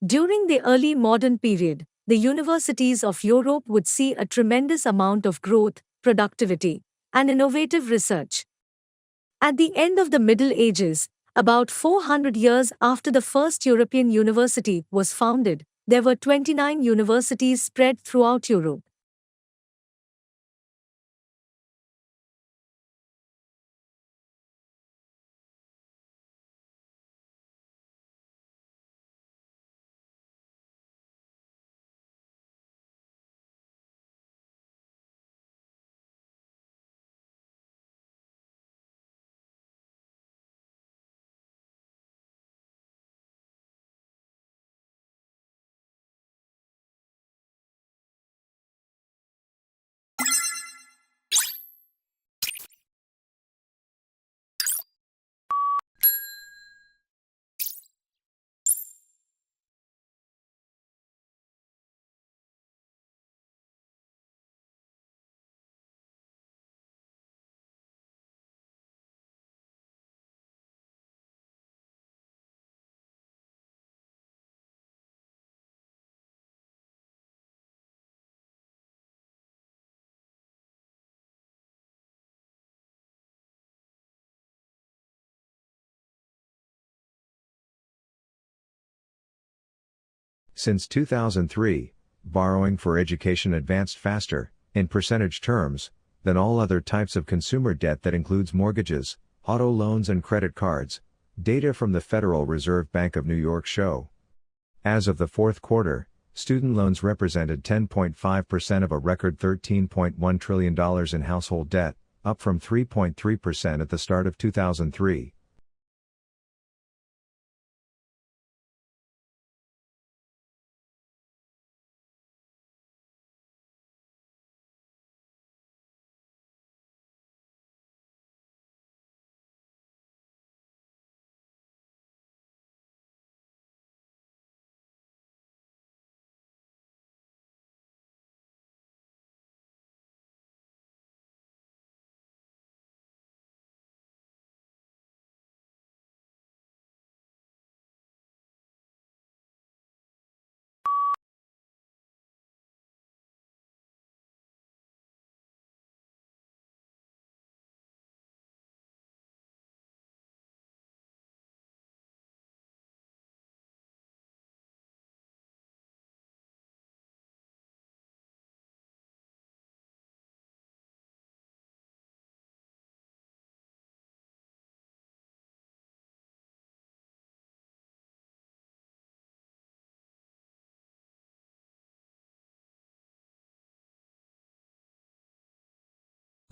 During the early modern period, the universities of Europe would see a tremendous amount of growth, productivity, and innovative research. At the end of the Middle Ages, about 400 years after the first European university was founded, there were 29 universities spread throughout Europe. Since 2003, borrowing for education advanced faster, in percentage terms, than all other types of consumer debt that includes mortgages, auto loans and credit cards, data from the Federal Reserve Bank of New York show. As of the fourth quarter, student loans represented 10.5% of a record $13.1 trillion in household debt, up from 3.3% at the start of 2003.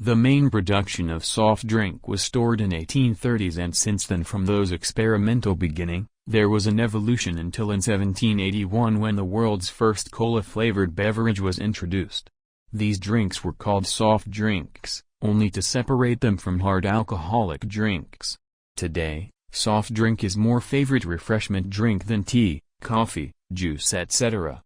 The main production of soft drink was stored in 1830s, and since then, from those experimental beginning, there was an evolution until in 1781 when the world's first cola-flavored beverage was introduced. These drinks were called soft drinks, only to separate them from hard alcoholic drinks. Today, soft drink is more favorite refreshment drink than tea, coffee, juice, etc.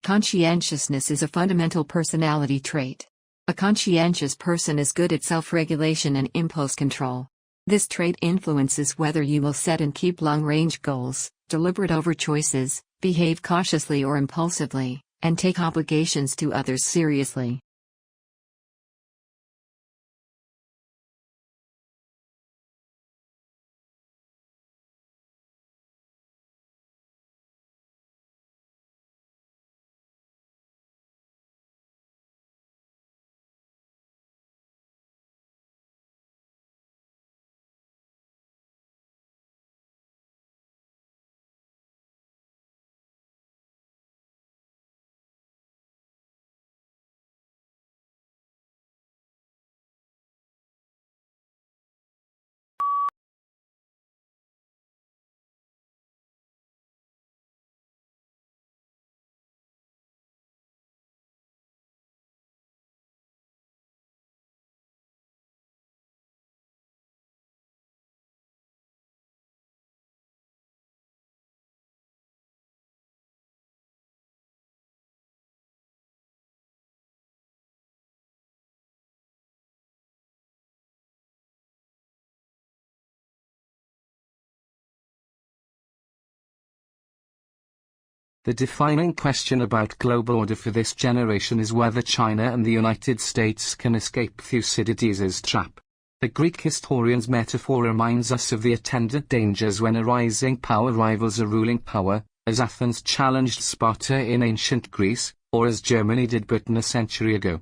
Conscientiousness is a fundamental personality trait. A conscientious person is good at self-regulation and impulse control. This trait influences whether you will set and keep long-range goals, deliberate over choices, behave cautiously or impulsively, and take obligations to others seriously. The defining question about global order for this generation is whether China and the United States can escape Thucydides' trap. The Greek historian's metaphor reminds us of the attendant dangers when a rising power rivals a ruling power, as Athens challenged Sparta in ancient Greece, or as Germany did Britain a century ago.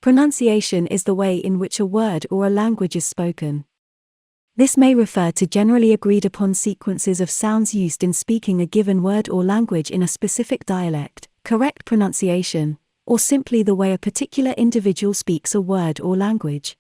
Pronunciation is the way in which a word or a language is spoken. This may refer to generally agreed upon sequences of sounds used in speaking a given word or language in a specific dialect, correct pronunciation, or simply the way a particular individual speaks a word or language.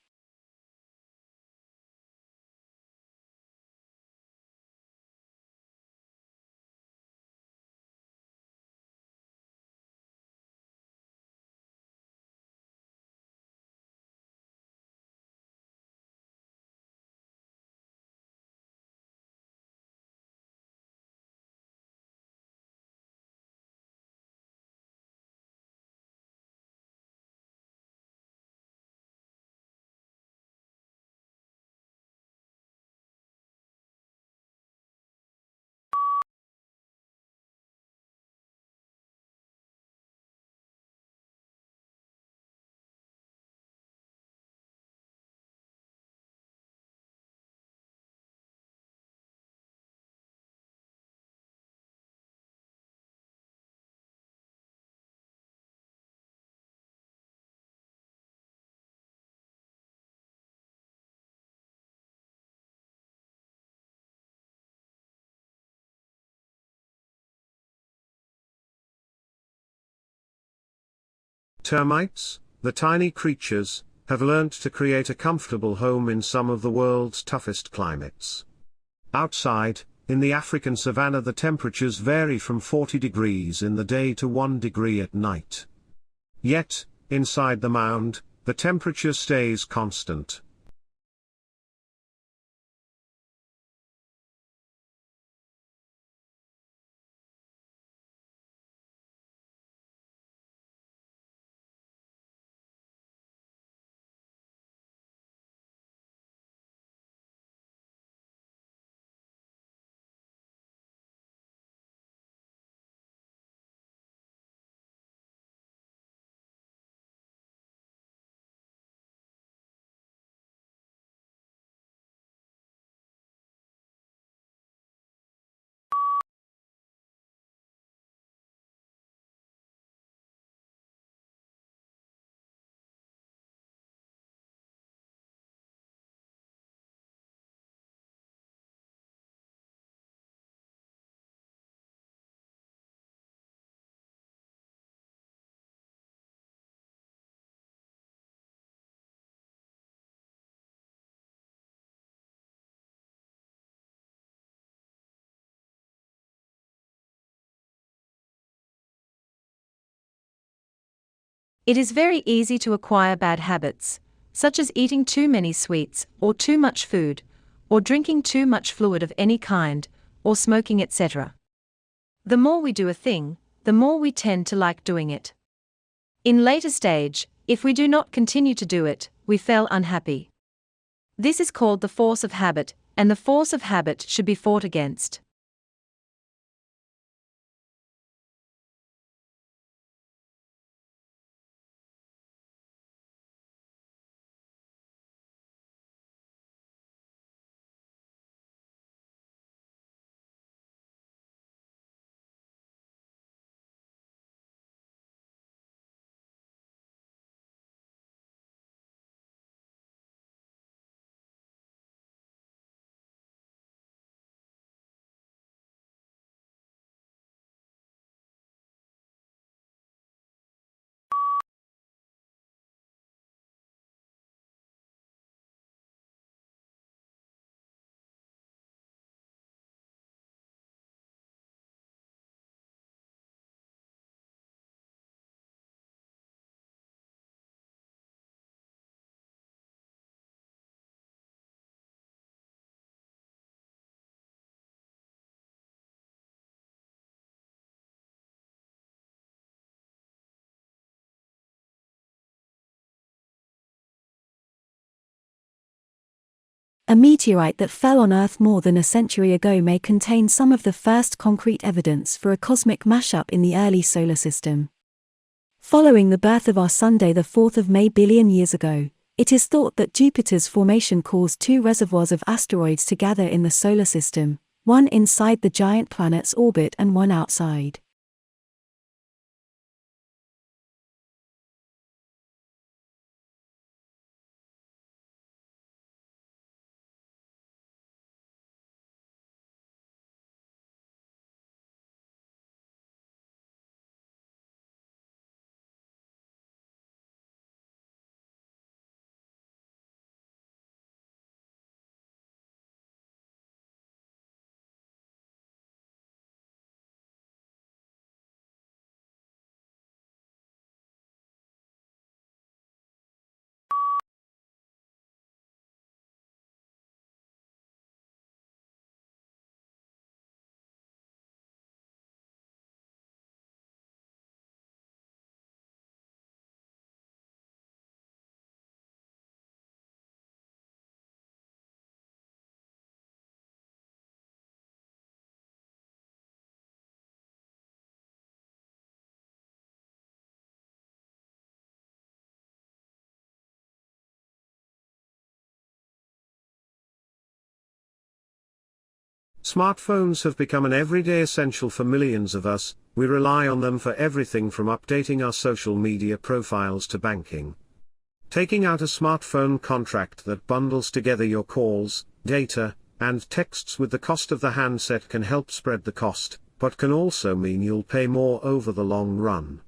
Termites, the tiny creatures, have learnt to create a comfortable home in some of the world's toughest climates. Outside, in the African savanna, the temperatures vary from 40 degrees in the day to 1 degree at night. Yet, inside the mound, the temperature stays constant. It is very easy to acquire bad habits, such as eating too many sweets, or too much food, or drinking too much fluid of any kind, or smoking, etc. The more we do a thing, the more we tend to like doing it. In later stage, if we do not continue to do it, we feel unhappy. This is called the force of habit, and the force of habit should be fought against. A meteorite that fell on Earth more than a century ago may contain some of the first concrete evidence for a cosmic mashup in the early solar system. Following the birth of our Sunday the 4th of May billion years ago, it is thought that Jupiter's formation caused two reservoirs of asteroids to gather in the solar system, one inside the giant planet's orbit and one outside. Smartphones have become an everyday essential for millions of us. We rely on them for everything from updating our social media profiles to banking. Taking out a smartphone contract that bundles together your calls, data, and texts with the cost of the handset can help spread the cost, but can also mean you'll pay more over the long run.